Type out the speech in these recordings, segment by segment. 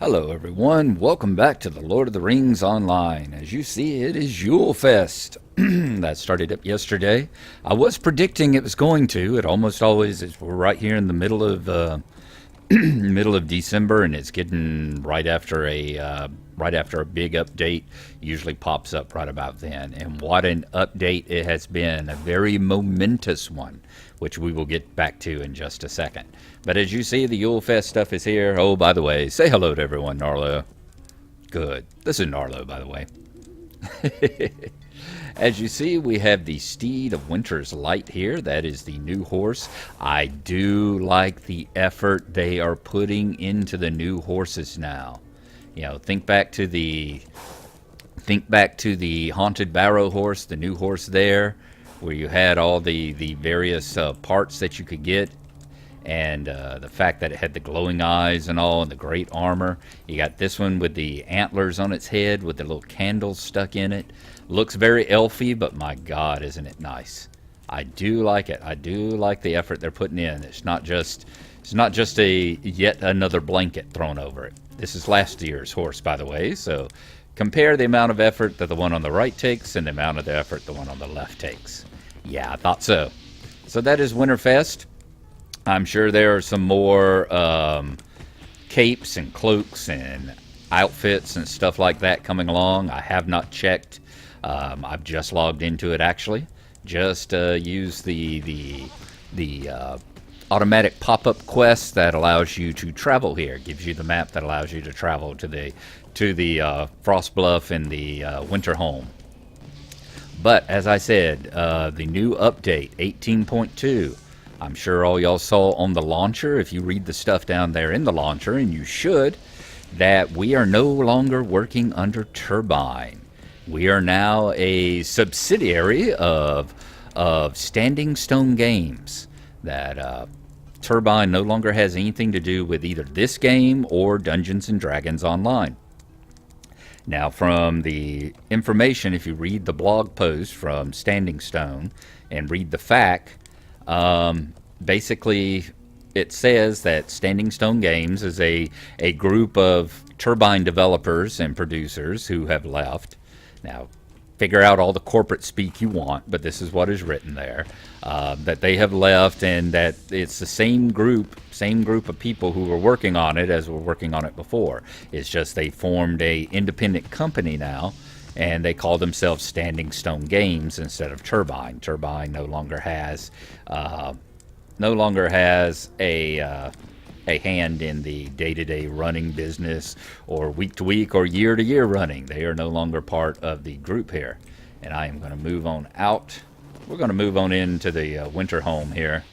Hello, everyone. Welcome back to the Lord of the Rings Online. As you see, it is Yule Fest. That started up yesterday. I was predicting it was going to. It almost always is. We're right here in the middle of December, and it's getting right after a big update. Usually pops up right about then. And what an update it has been! A very momentous one, which we will get back to in just a second. But as you see, the Yule Fest stuff is here. Oh, by the way, say hello to everyone, Gnarlo. Good. This is Gnarlo, by the way. As you see, we have the Steed of Winter's Light here. That is the new horse. I do like the effort they are putting into the new horses now. You know, think back to the Haunted Barrow horse, the new horse there, where you had all the various parts that you could get. And the fact that it had the glowing eyes and all, and the great armor. You got this one with the antlers on its head with the little candles stuck in it. Looks very elfy, but my God, isn't it nice? I do like it. I do like the effort they're putting in. It's not just a yet another blanket thrown over it. This is last year's horse, by the way. So compare the amount of effort that the one on the right takes and the amount of the effort the one on the left takes. Yeah, I thought so. So that is Winterfest. I'm sure there are some more capes and cloaks and outfits and stuff like that coming along. I have not checked. I've just logged into it, actually. Just use the automatic pop-up quest that allows you to travel here. It gives you the map that allows you to travel to the Frostbluff and the Winterhome. But as I said, the new update 18.2. I'm sure all y'all saw on the launcher, if you read the stuff down there in the launcher, and you should, that we are no longer working under Turbine. We are now a subsidiary of Standing Stone Games. That Turbine no longer has anything to do with either this game or Dungeons & Dragons Online. Now, from the information, if you read the blog post from Standing Stone and read the FAQ, basically, it says that Standing Stone Games is a group of Turbine developers and producers who have left. Now, figure out all the corporate speak you want, but this is what is written there. That they have left, and that it's the same group of people who were working on it as were working on it before. It's just they formed a independent company now, and they call themselves Standing Stone Games instead of Turbine. Turbine no longer has a hand in the day-to-day running business, or week-to-week, or year-to-year running. They are no longer part of the group here. And I am going to move on out. We're going to move on into the Winterhome here,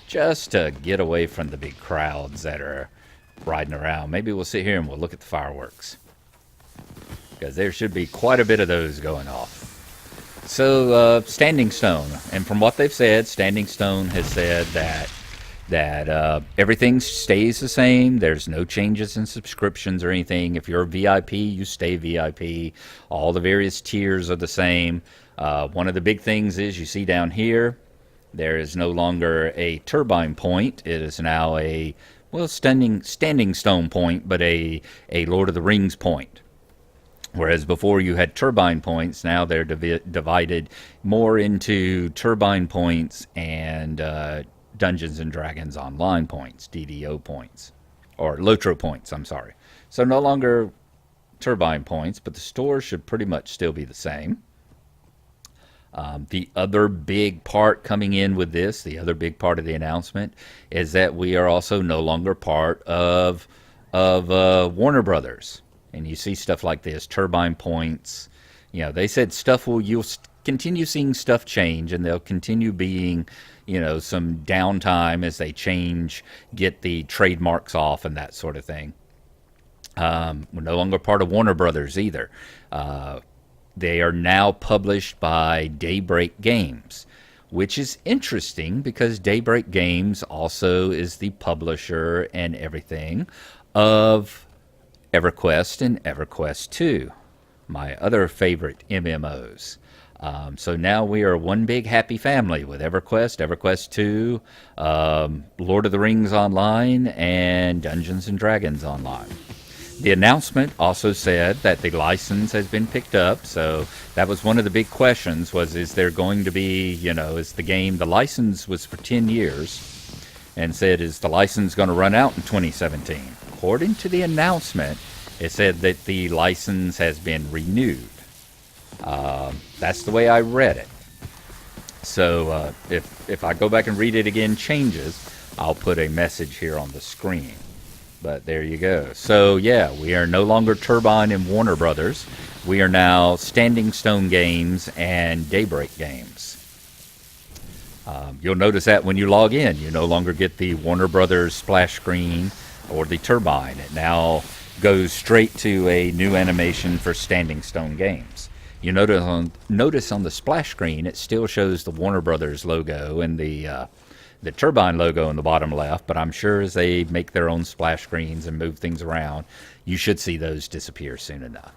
just to get away from the big crowds that are riding around. Maybe we'll sit here and we'll look at the fireworks, because there should be quite a bit of those going off. So, Standing Stone, and from what they've said, Standing Stone has said that everything stays the same. There's no changes in subscriptions or anything. If you're a VIP, you stay VIP. All the various tiers are the same. One of the big things is, you see down here, there is no longer a Turbine point. It is now a, well, Standing Stone point, but a Lord of the Rings point. Whereas before you had Turbine points, now they're divided more into Turbine points and Dungeons & Dragons Online points, DDO points, or LOTRO points, I'm sorry. So no longer Turbine points, but the store should pretty much still be the same. The other big part coming in with this, the other big part of the announcement, is that we are also no longer part of Warner Brothers. And you see stuff like this, Turbine points. You know, they said you'll continue seeing stuff change, and they'll continue being, some downtime as they get the trademarks off and that sort of thing. We're no longer part of Warner Brothers either. They are now published by Daybreak Games, which is interesting because Daybreak Games also is the publisher and everything of EverQuest and EverQuest 2, my other favorite MMOs. So now we are one big happy family with EverQuest, EverQuest 2, Lord of the Rings Online, and Dungeons & Dragons Online. The announcement also said that the license has been picked up. So that was one of the big questions: was is there going to be, is the license was for 10 years, and said, is the license going to run out in 2017? According to the announcement, it said that the license has been renewed. That's the way I read it. So if I go back and read it again, changes, I'll put a message here on the screen. But there you go. So yeah, we are no longer Turbine and Warner Brothers. We are now Standing Stone Games and Daybreak Games. You'll notice that when you log in, you no longer get the Warner Brothers splash screen or the Turbine. It now goes straight to a new animation for Standing Stone Games. You notice on the splash screen, it still shows the Warner Brothers logo and the Turbine logo in the bottom left, but I'm sure as they make their own splash screens and move things around, you should see those disappear soon enough.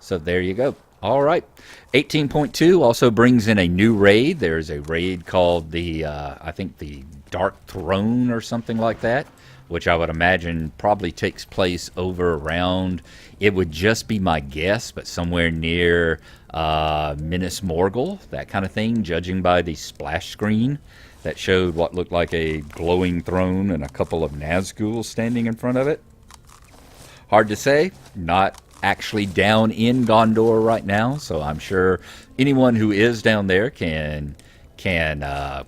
So there you go. All right. 18.2 also brings in a new raid. There's a raid called I think the Dark Throne or something like that, which I would imagine probably takes place over around, it would just be my guess, but somewhere near Minas Morgul, that kind of thing, judging by the splash screen that showed what looked like a glowing throne and a couple of Nazgul standing in front of it. Hard to say. Not actually down in Gondor right now, so I'm sure anyone who is down there can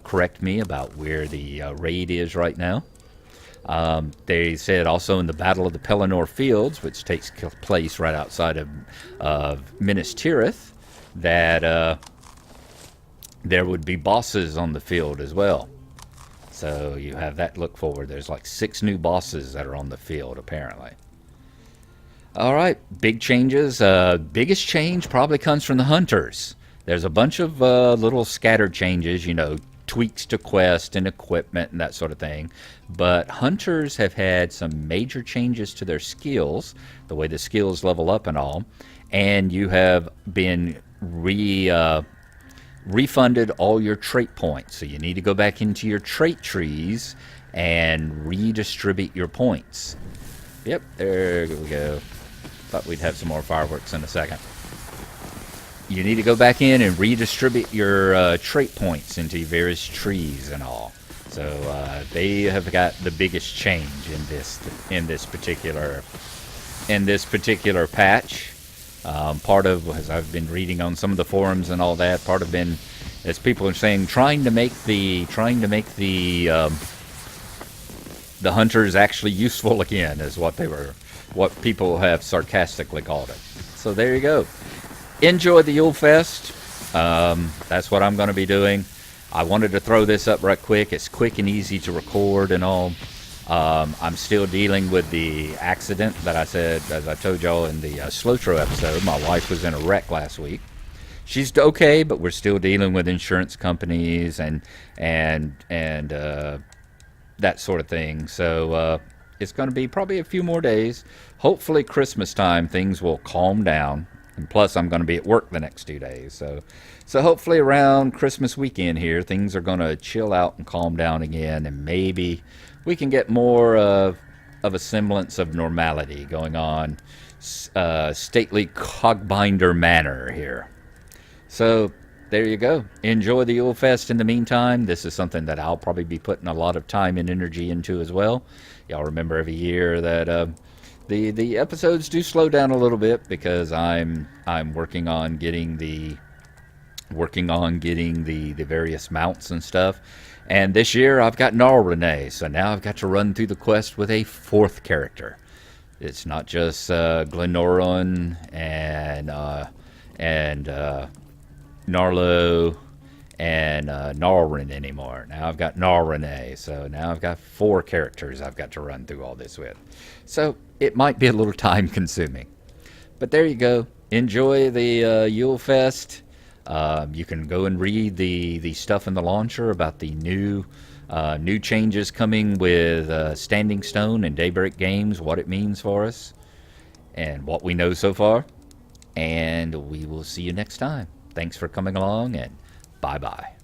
correct me about where the raid is right now. They said also in the Battle of the Pelennor Fields, which takes place right outside of Minas Tirith, that there would be bosses on the field as well. So you have that to look forward. There's like 6 new bosses that are on the field, apparently. All right, big changes. Biggest change probably comes from the hunters. There's a bunch of little scattered changes, tweaks to quest and equipment and that sort of thing. But hunters have had some major changes to their skills, the way the skills level up and all. And you have been refunded all your trait points. So you need to go back into your trait trees and redistribute your points. Yep, there we go. Thought we'd have some more fireworks in a second. You need to go back in and redistribute your trait points into various trees and all. So they have got the biggest change in this particular patch. Part of, as I've been reading on some of the forums and all that, part of been, as people are saying, trying to make the hunters actually useful again, is what people have sarcastically called it. So there you go. Enjoy the Yule Fest. That's what I'm going to be doing. I wanted to throw this up right quick. It's quick and easy to record and all. I'm still dealing with the accident that I said, as I told y'all in the LOTRO episode. My wife was in a wreck last week. She's okay, but we're still dealing with insurance companies and that sort of thing. So it's going to be probably a few more days. Hopefully Christmas time things will calm down. And plus I'm going to be at work the next 2 days. So hopefully around Christmas weekend here, things are going to chill out and calm down again, and maybe we can get more of a semblance of normality going on, stately Cogbinder manner here. So there you go. Enjoy the Yule Fest in the meantime. This is something that I'll probably be putting a lot of time and energy into as well. Y'all remember every year that the episodes do slow down a little bit because I'm working on getting the various mounts and stuff. And this year I've got Gnarlo, so now I've got to run through the quest with a 4th character. It's not just Glennoran and Gnarlo and Gnarrin anymore. Now I've got Gnarlo, so now I've got 4 characters I've got to run through all this with. So it might be a little time consuming. But there you go. Enjoy the Yule Fest. You can go and read the stuff in the launcher about the new changes coming with Standing Stone and Daybreak Games, what it means for us, and what we know so far. And we will see you next time. Thanks for coming along, and bye-bye.